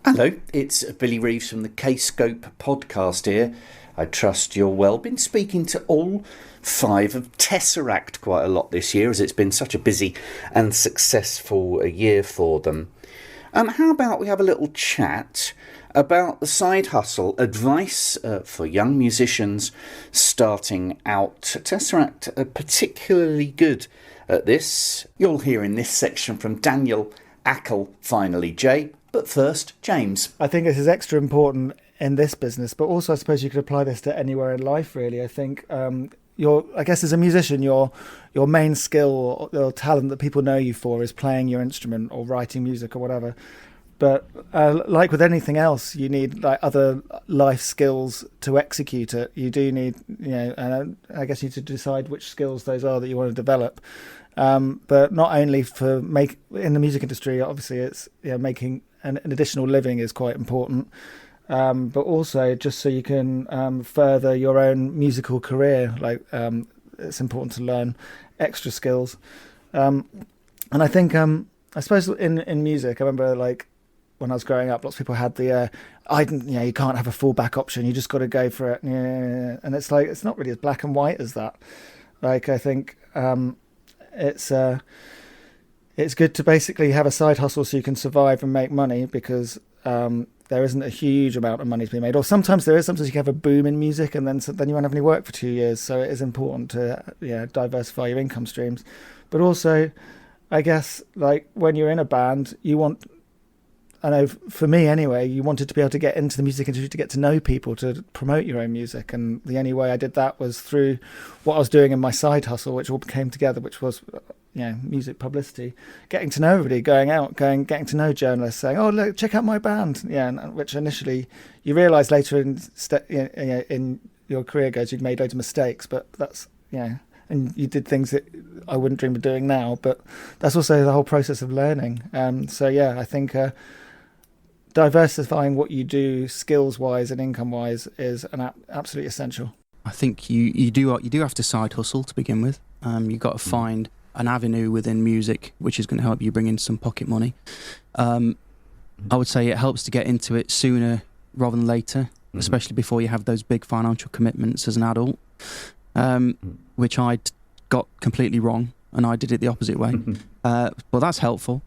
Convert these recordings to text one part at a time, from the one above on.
Hello, it's Billy Reeves from the Kscope Podcast here. I trust you're well. Been speaking to all 5 of TesseracT quite a lot this year, as it's been such a busy and successful year for them. How about we have a little chat about the side hustle advice for young musicians starting out. TesseracT are particularly good at this. You'll hear in this section from Daniel, Ackle, finally Jay. But first, James. I think this is extra important in this business, but also I suppose you could apply this to anywhere in life, really. I think I guess as a musician, your main skill or talent that people know you for is playing your instrument or writing music or whatever. But like with anything else, you need like other life skills to execute it. You do need, and I guess you need to decide which skills those are that you want to develop. But not only in the music industry, obviously, it's making an additional living is quite important, but also just so you can further your own musical career. It's important to learn extra skills, and I think I suppose in music, I remember when I was growing up, lots of people had you can't have a fallback option. You just got to go for it, and it's it's not really as black and white as that. I think it's good to basically have a side hustle so you can survive and make money, because there isn't a huge amount of money to be made. Or sometimes there is. Sometimes you can have a boom in music and then you won't have any work for 2 years. So it is important to diversify your income streams. But also, I guess, when you're in a band, you want... I know for me anyway, you wanted to be able to get into the music industry to get to know people, to promote your own music. And the only way I did that was through what I was doing in my side hustle, which all came together, which was, music publicity, getting to know everybody, getting to know journalists, saying, oh, look, check out my band. Yeah, and which initially you realise later in your career goes, you'd made loads of mistakes, but that's, and you did things that I wouldn't dream of doing now. But that's also the whole process of learning. I think... diversifying what you do skills-wise and income-wise is absolutely essential. I think you do have to side hustle to begin with. You've got to find an avenue within music which is going to help you bring in some pocket money. I would say it helps to get into it sooner rather than later, especially before you have those big financial commitments as an adult, which I got completely wrong, and I did it the opposite way. Well, that's helpful.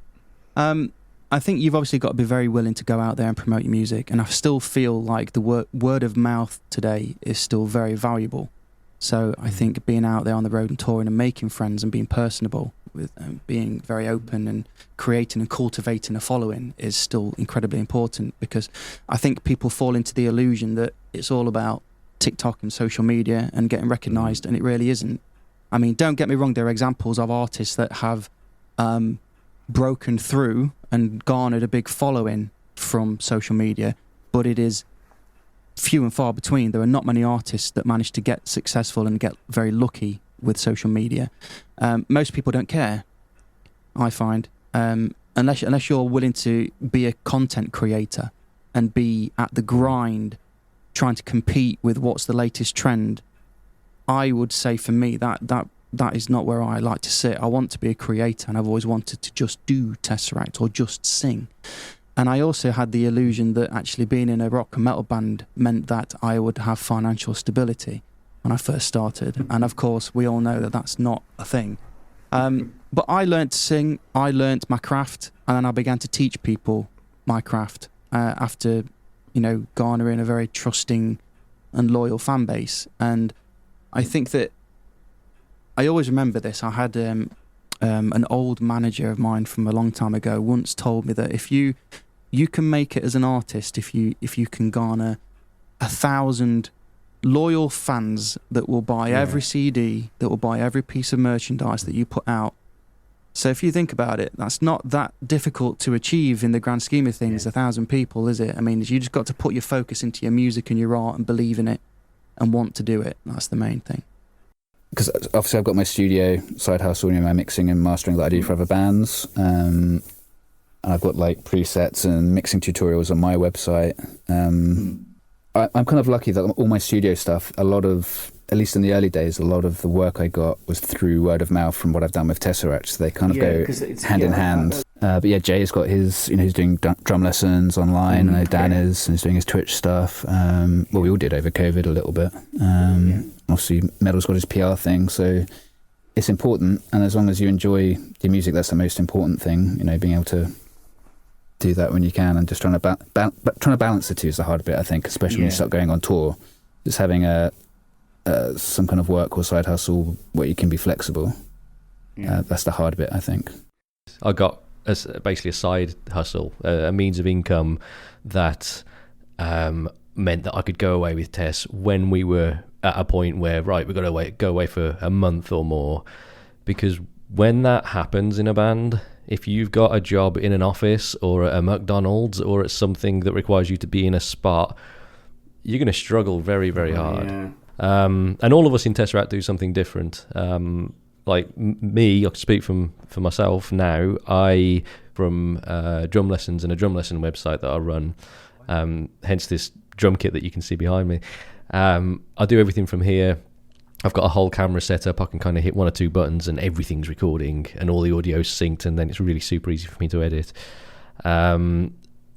I think you've obviously got to be very willing to go out there and promote your music, and I still feel like the word of mouth today is still very valuable. So I think being out there on the road and touring and making friends and being personable with being very open and creating and cultivating a following is still incredibly important, because I think people fall into the illusion that it's all about TikTok and social media and getting recognised, and it really isn't. I mean, don't get me wrong, there are examples of artists that have broken through and garnered a big following from social media, but it is few and far between. There are not many artists that manage to get successful and get very lucky with social media. Most people don't care, I find, unless you're willing to be a content creator and be at the grind trying to compete with what's the latest trend. I would say for me that is not where I like to sit. I want to be a creator, and I've always wanted to just do TesseracT or just sing. And I also had the illusion that actually being in a rock and metal band meant that I would have financial stability when I first started. And of course, we all know that that's not a thing. But I learned to sing, I learned my craft, and then I began to teach people my craft after, garnering a very trusting and loyal fan base. And I think that I always remember this. I had an old manager of mine from a long time ago once told me that if you can make it as an artist, if you can garner 1,000 loyal fans that will buy every CD, that will buy every piece of merchandise that you put out. So if you think about it, that's not that difficult to achieve in the grand scheme of things, 1,000 people, is it? I mean, you just got to put your focus into your music and your art and believe in it and want to do it. That's the main thing. Because obviously I've got my studio side hustle, my mixing and mastering that I do for other bands, and I've got presets and mixing tutorials on my website. I'm kind of lucky that all my studio stuff, at least in the early days, a lot of the work I got was through word of mouth from what I've done with TesserchaT. So they kind of go hand in hand. But yeah, Jay's got his, he's doing drum lessons online. I know Dan is, and he's doing his Twitch stuff. Well, we all did over COVID a little bit. Obviously, Metal's got his PR thing, so it's important. And as long as you enjoy your music, that's the most important thing. Being able to do that when you can, and just trying to balance the two is the hard bit, I think, especially when you start going on tour. Just having some kind of work or side hustle where you can be flexible. That's the hard bit, I think. I got basically a side hustle, a means of income that meant that I could go away with Tess when we were at a point where, right, we've got to go away for a month or more. Because when that happens in a band, if you've got a job in an office or at a McDonald's or at something that requires you to be in a spot, you're going to struggle very, very hard. And all of us in TesseracT do something different. Like me, I can speak for myself now. From drum lessons and a drum lesson website that I run, hence this drum kit that you can see behind me. I do everything from here. I've got a whole camera set up. I can kind of hit one or two buttons and everything's recording and all the audio's synced, and then it's really super easy for me to edit.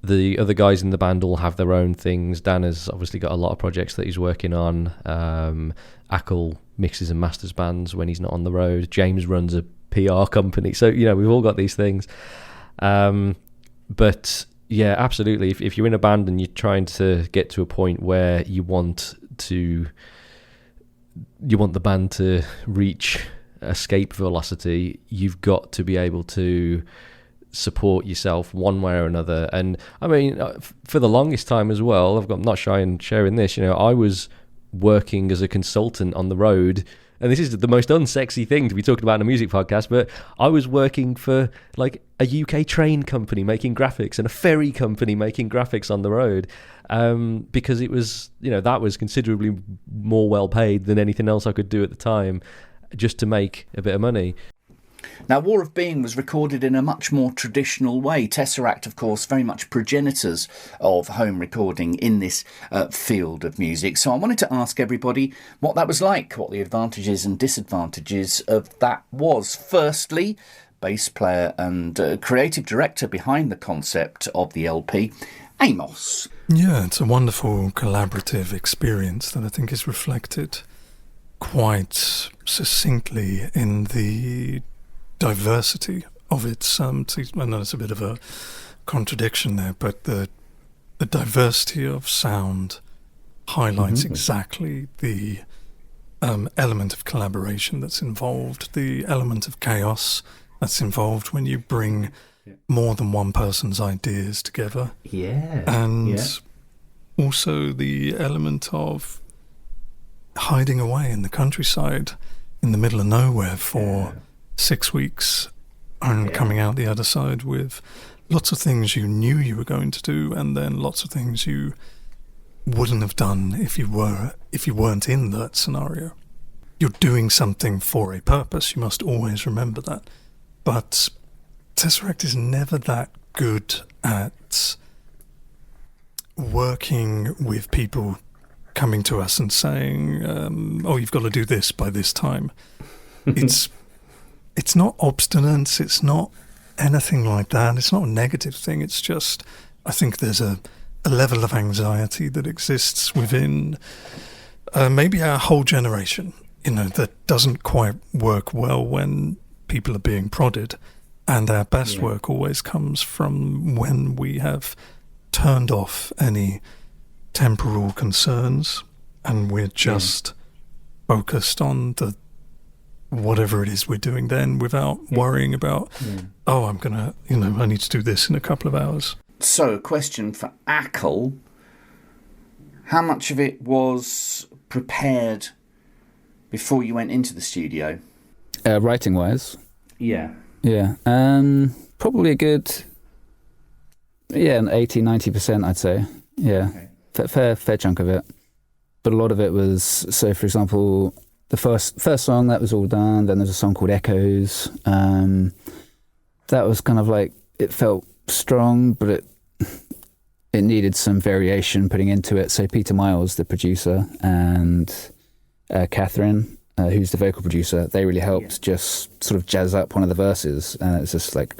The other guys in the band all have their own things. Dan has obviously got a lot of projects that he's working on. Ackle mixes and masters bands when he's not on the road. James runs a PR company. So, we've all got these things. But yeah, absolutely. If you're in a band and you're trying to get to a point where you want the band to reach escape velocity, you've got to be able to support yourself one way or another. And I mean, for the longest time as well, I'm not shy in sharing this, I was working as a consultant on the road, and this is the most unsexy thing to be talking about in a music podcast, but I was working for like a UK train company making graphics and a ferry company making graphics on the road, because it was, that was considerably more well paid than anything else I could do at the time, just to make a bit of money. Now, War of Being was recorded in a much more traditional way. TesseracT, of course, very much progenitors of home recording in this field of music. So I wanted to ask everybody what that was like, what the advantages and disadvantages of that was. Firstly, bass player and creative director behind the concept of the LP, Amos. Yeah, it's a wonderful collaborative experience that I think is reflected quite succinctly in the diversity of its, I know it's a bit of a contradiction there, but the diversity of sound highlights exactly the element of collaboration that's involved, the element of chaos that's involved when you bring more than one person's ideas together. And also the element of hiding away in the countryside in the middle of nowhere for 6 weeks and coming out the other side with lots of things you knew you were going to do, and then lots of things you wouldn't have done if you weren't in that scenario. You're doing something for a purpose, you must always remember that. But TesseracT is never that good at working with people coming to us and saying, you've got to do this by this time. It's not obstinance, it's not anything like that, it's not a negative thing, it's just, I think there's a level of anxiety that exists within maybe our whole generation, that doesn't quite work well when people are being prodded, and our best work always comes from when we have turned off any temporal concerns and we're just focused on the whatever it is we're doing then, without worrying about I'm gonna I need to do this in a couple of hours. So a question for Ackle: how much of it was prepared before you went into the studio, writing wise? Probably a good 80-90%, I'd say. Fair chunk of it, but a lot of it was, so for example, the first song, that was all done. Then there's a song called Echoes. That was kind of like, it felt strong, but it needed some variation putting into it. So Peter Miles, the producer, and Catherine, who's the vocal producer, they really helped just sort of jazz up one of the verses. And it's just like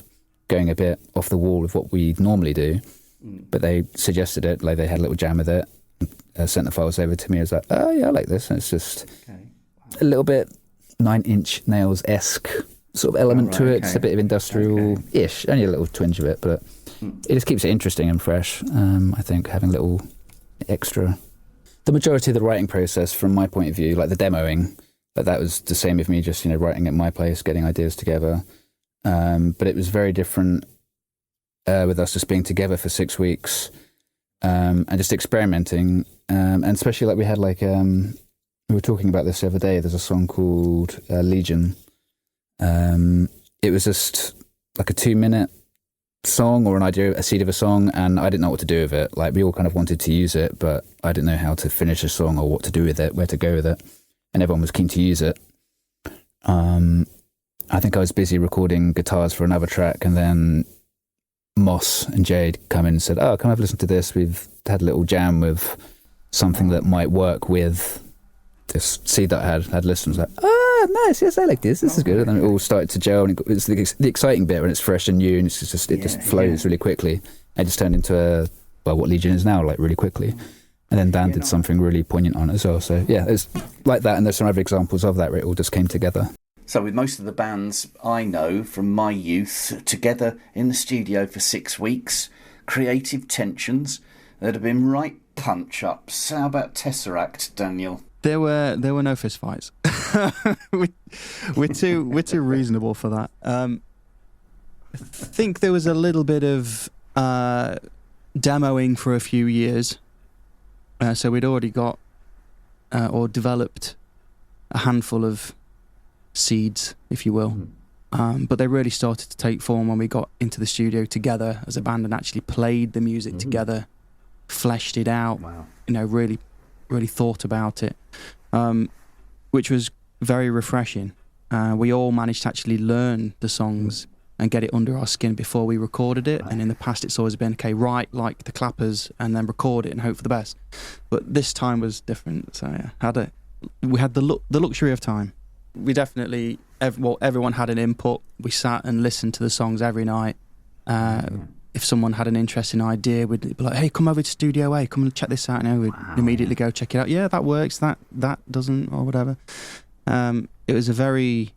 going a bit off the wall with what we normally do. But they suggested it, like they had a little jam with it, sent the files over to me. I was like, oh yeah, I like this. And it's just a little bit 9 Inch Nails-esque sort of element to it. It's a bit of industrial-ish, only a little twinge of it, but it just keeps it interesting and fresh. I think having a little extra. The majority of the writing process, from my point of view, like the demoing, but that was the same with me, just writing at my place, getting ideas together. But it was very different with us just being together for 6 weeks and just experimenting. And especially like we had we were talking about this the other day. There's a song called Legion. It was just like a 2-minute song or an idea, a seed of a song, and I didn't know what to do with it. Like we all kind of wanted to use it, but I didn't know how to finish a song or what to do with it, where to go with it. And everyone was keen to use it. I think I was busy recording guitars for another track, and then Moss and Jade come in and said, oh, come have a listen to this. We've had a little jam with something that might work with this seed that I had listened. I was like, oh, nice, yes, I like this. This is good. And then it all started to gel, and it's the exciting bit when it's fresh and new, and it's just it just flows really quickly. It just turned into what Legion is now, like really quickly. And then Dan did something really poignant on it as well. So yeah, it's like that, and there's some other examples of that where it all just came together. So with most of the bands I know from my youth together in the studio for 6 weeks, creative tensions that have been right punch-ups. How about TesseracT, Daniel? There were no fist fights. we're too reasonable for that. I think there was a little bit of demoing for a few years. So we'd already got or developed a handful of seeds, if you will. But they really started to take form when we got into the studio together as a band and actually played the music together, fleshed it out, really, really thought about it, which was very refreshing. We all managed to actually learn the songs and get it under our skin before we recorded it. And in the past, it's always been, okay, write like the Clappers and then record it and hope for the best. But this time was different. So yeah, we had the luxury of time. We definitely, everyone had an input. We sat and listened to the songs every night. If someone had an interesting idea, we'd be like, hey, come over to Studio A, come and check this out. And we'd immediately go check it out. Yeah, that works, that doesn't, or whatever. It was a very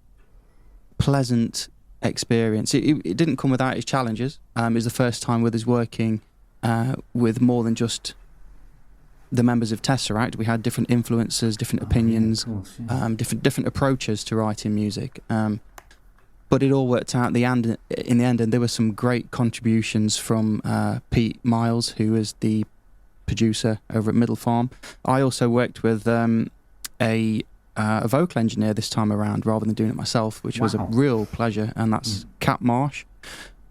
pleasant experience. It didn't come without its challenges. It was the first time with us working with more than just the members of TesseracT. We had different influences, different opinions, different approaches to writing music. But it all worked out in the end, and there were some great contributions from Pete Miles, who is the producer over at Middle Farm. I also worked with a vocal engineer this time around, rather than doing it myself, which was a real pleasure, and that's Kat Marsh,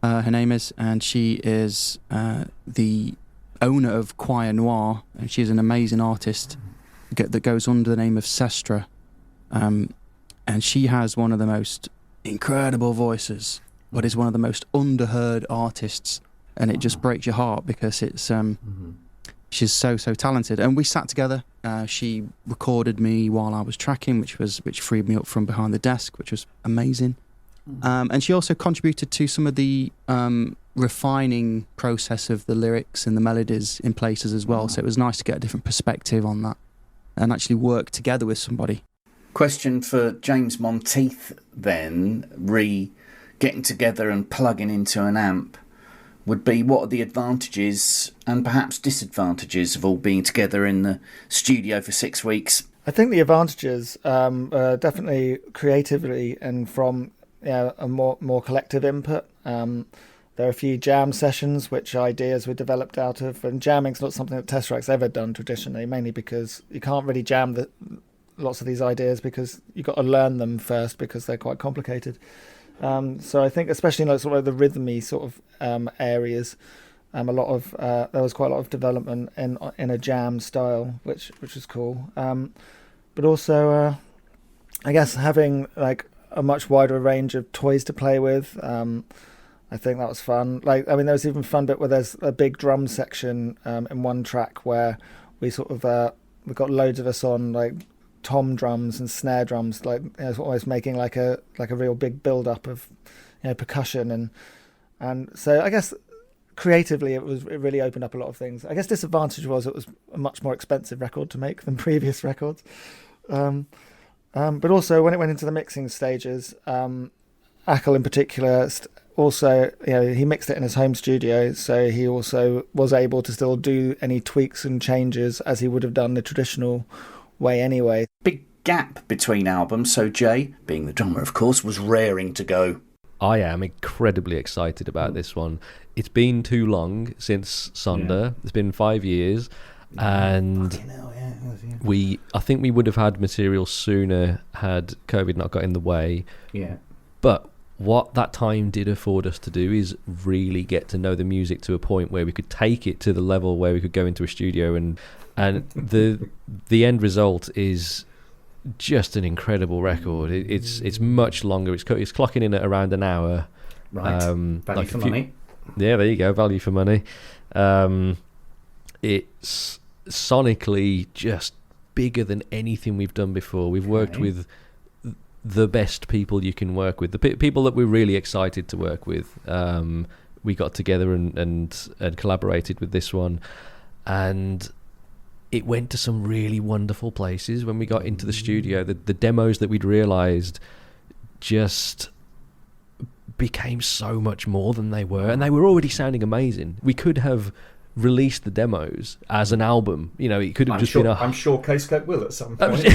her name is, and she is the owner of Choir Noir, and she's an amazing artist that goes under the name of Sestra, and she has one of the most incredible voices, but is one of the most underheard artists, and it just breaks your heart because it's she's so talented. And we sat together. She recorded me while I was tracking, which freed me up from behind the desk, which was amazing. And she also contributed to some of the refining process of the lyrics and the melodies in places as well. So it was nice to get a different perspective on that and actually work together with somebody. Question for James Monteith then, getting together and plugging into an amp, would be, what are the advantages and perhaps disadvantages of all being together in the studio for 6 weeks? I think the advantages are definitely creatively and from a more collective input. There are a few jam sessions which ideas were developed out of, and jamming's not something that TesseracT's ever done traditionally, mainly because you can't really jam lots of these ideas because you've got to learn them first because they're quite complicated. So I think especially in sort of the rhythmy sort of areas, there was quite a lot of development in a jam style, which was cool. But also, I guess having like a much wider range of toys to play with. I think that was fun. There was even fun bit where there's a big drum section in one track where we sort of we got loads of us on like tom drums and snare drums, almost making like a real big build up of percussion, and And so I guess creatively it really opened up a lot of things. I guess disadvantage was it was a much more expensive record to make than previous records. But also when it went into the mixing stages, Ackle in particular also, he mixed it in his home studio, so he also was able to still do any tweaks and changes as he would have done the traditional way anyway. Big gap between albums, so Jay, being the drummer of course, was raring to go. I am incredibly excited about this one. It's been too long since Sonder. Yeah. It's been 5 years, and I think we would have had material sooner had COVID not got in the way. Yeah. But what that time did afford us to do is really get to know the music to a point where we could take it to the level where we could go into a studio, and the end result is just an incredible record. It's much longer. It's clocking in at around an hour. Right. Value for money. Yeah, there you go. Value for money. It's sonically just bigger than anything we've done before. We've worked with the best people you can work with, the people that we're really excited to work with. We got together and collaborated with this one, and it went to some really wonderful places when we got into the studio. The demos that we'd realised just became so much more than they were, and they were already sounding amazing. We could have released the demos as an album. It could have been I'm sure Kscope will at some point in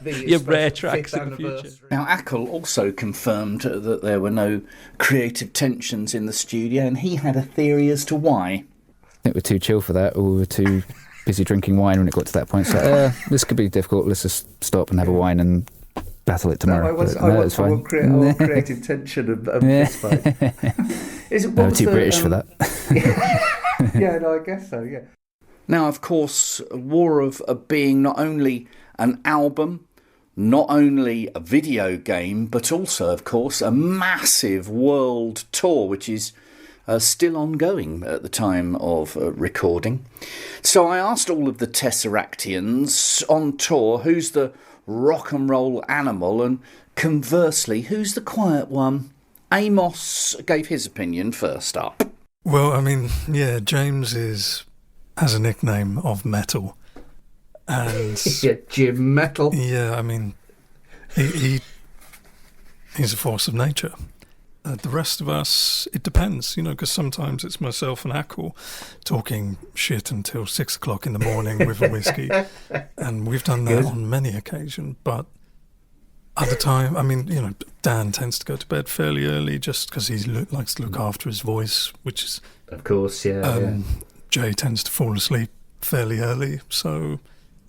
the rare tracks in the future. Now, Ackle also confirmed that there were no creative tensions in the studio, and he had a theory as to why. I think we're too chill for that, or we were too busy drinking wine when it got to that point. So this could be difficult. Let's just stop and have a wine and battle it tomorrow. I want creative tension of this fight. We're too British for that. Yeah, no, I guess so, yeah. Now, of course, War of being not only an album, not only a video game, but also, of course, a massive world tour, which is still ongoing at the time of recording. So I asked all of the Tesseractians on tour who's the rock and roll animal, and conversely, who's the quiet one? Amos gave his opinion first up. Well, I mean, yeah, James has a nickname of Metal. And yeah, Jim Metal. Yeah, I mean, he's a force of nature. The rest of us, it depends, because sometimes it's myself and Ackle talking shit until 6 o'clock in the morning with a whiskey. And we've done that on many occasions. But other time, I mean, Dan tends to go to bed fairly early just because he likes to look after his voice, which is... Of course, yeah. Jay tends to fall asleep fairly early. So,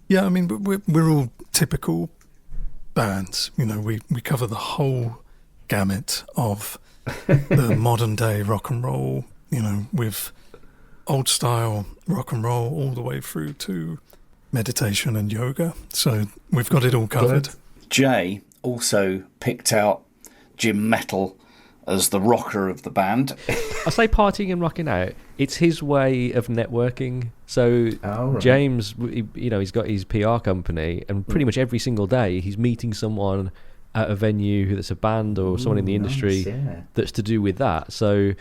yeah, I mean, but we're all typical bands. We cover the whole gamut of the modern day rock and roll, with old style rock and roll all the way through to meditation and yoga. So we've got it all covered. Jay also picked out Jim Metal as the rocker of the band. I say partying and rocking out. It's his way of networking. So right. James, he's got his PR company, and pretty much every single day he's meeting someone at a venue that's a band or someone in the industry that's to do with that. So,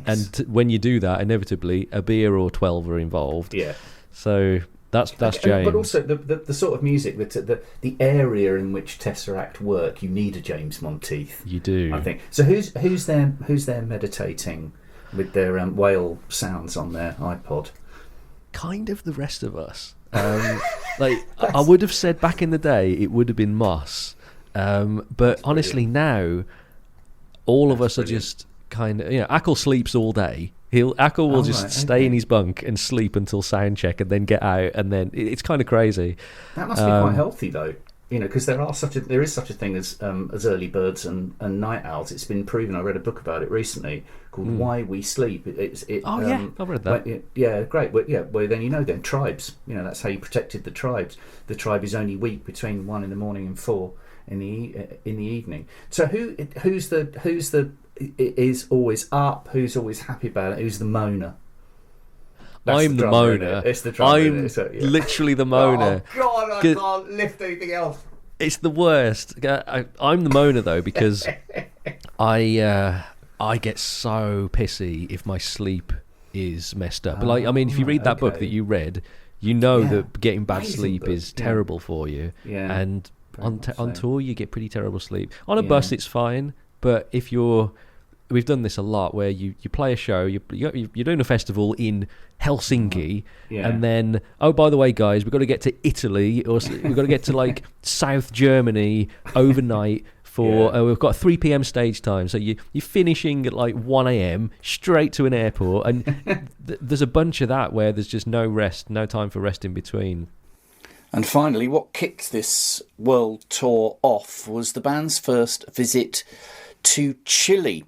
and when you do that, inevitably a beer or 12 are involved. Yeah. So that's James. But also the sort of music, the area in which TesseracT work, you need a James Monteith. You do, I think. So who's there meditating with their whale sounds on their iPod? Kind of the rest of us. I would have said back in the day it would have been Moss. But honestly, now all of us are just kind of, Ackle sleeps all day. Ackle will just stay in his bunk and sleep until sound check, and then get out, and then it's kind of crazy. That must be quite healthy, though, because there is such a thing as early birds and night owls. It's been proven. I read a book about it recently called "Why We Sleep." I've read that. Yeah, great. Well, then tribes. That's how you protected the tribes. The tribe is only weak between 1 in the morning and 4 in the evening. So who's is always up? Who's always happy about it? Who's the moaner? I'm the moaner. It's the drummer. I'm literally the moaner. Oh God, I can't lift anything else. It's the worst. I'm the moaner though, because I I get so pissy if my sleep is messed up. But like, I mean, if you read that book that you read, you know that getting bad sleep is terrible for you. Yeah. And on tour, you get pretty terrible sleep. On a bus, it's fine. But if we've done this a lot, where you play a show, you're doing a festival in Helsinki, and then, oh, by the way, guys, we've got to get to Italy, or we've got to get to like South Germany overnight for we've got a 3 p.m. stage time, so you're finishing at like 1 a.m. straight to an airport, and there's a bunch of that where there's just no rest, no time for rest in between. And finally, what kicked this world tour off was the band's first visit to Chile,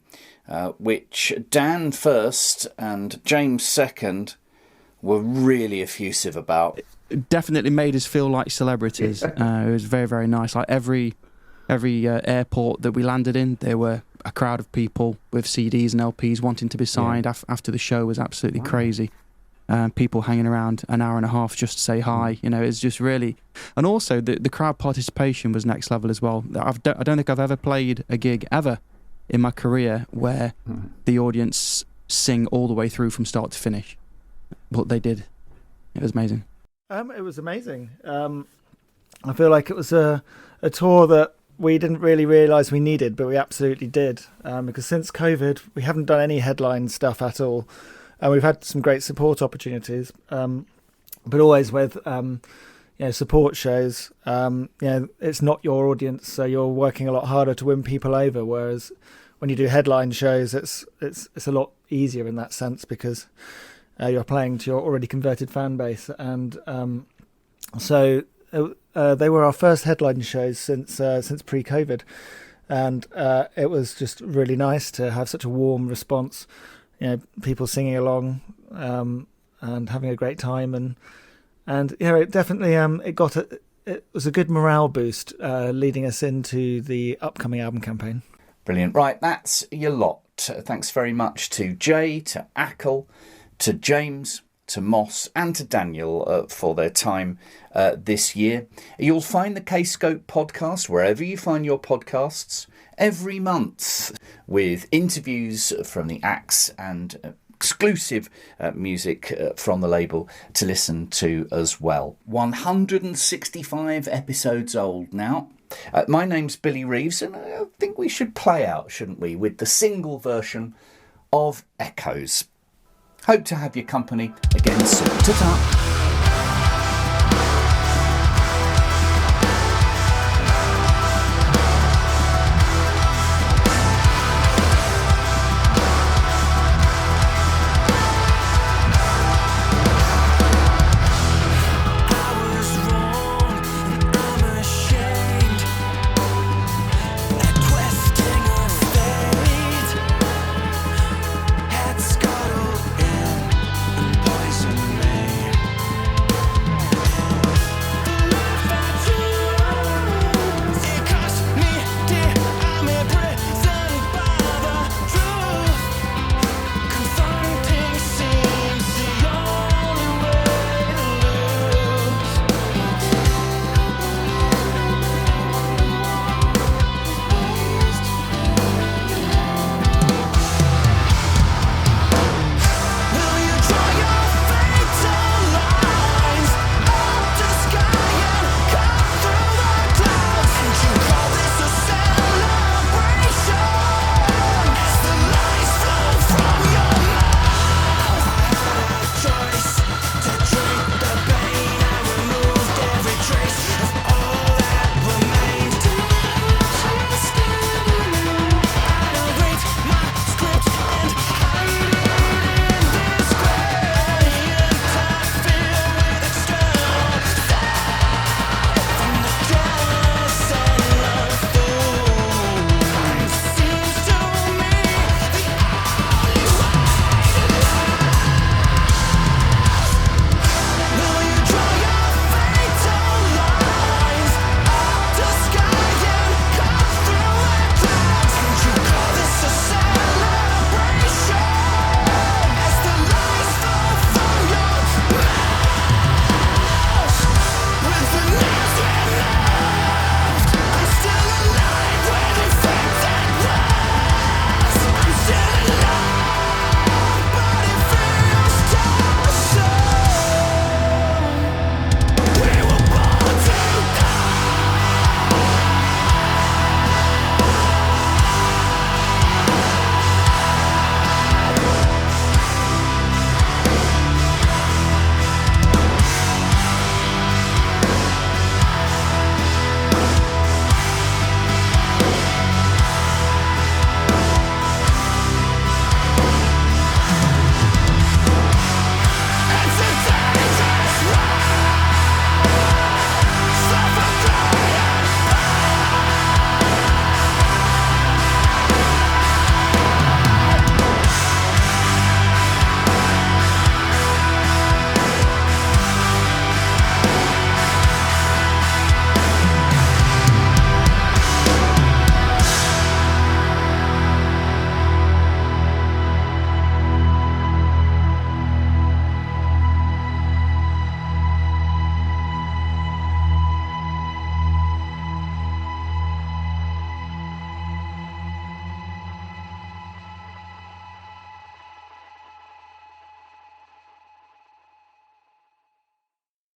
which Dan first and James second were really effusive about. It definitely made us feel like celebrities. It was very, very nice. Like every airport that we landed in, there were a crowd of people with CDs and LPs wanting to be signed. After the show was absolutely crazy. People hanging around an hour and a half just to say hi. You know, it's just really... And also, the crowd participation was next level as well. I don't think I've ever played a gig ever in my career where the audience sing all the way through from start to finish. But they did. It was amazing. It was amazing. I feel like it was a tour that we didn't really realise we needed, but we absolutely did. Because since COVID, we haven't done any headline stuff at all. And we've had some great support opportunities, but always with support shows. It's not your audience, so you're working a lot harder to win people over. Whereas when you do headline shows, it's a lot easier in that sense because you're playing to your already converted fan base. And so they were our first headline shows since pre-COVID, and it was just really nice to have such a warm response. You know, people singing along and having a great time, and it definitely it was a good morale boost leading us into the upcoming album campaign. Brilliant. Right, that's your lot. Thanks very much to Jay, to Ackle, to James, to Moss and to Daniel for their time this year. You'll find the Kscope podcast wherever you find your podcasts every month, with interviews from the acts and exclusive music from the label to listen to as well. 165 episodes old now. My name's Billy Reeves, and I think we should play out, shouldn't we, with the single version of Echoes. Hope to have your company again soon. Ta-ta!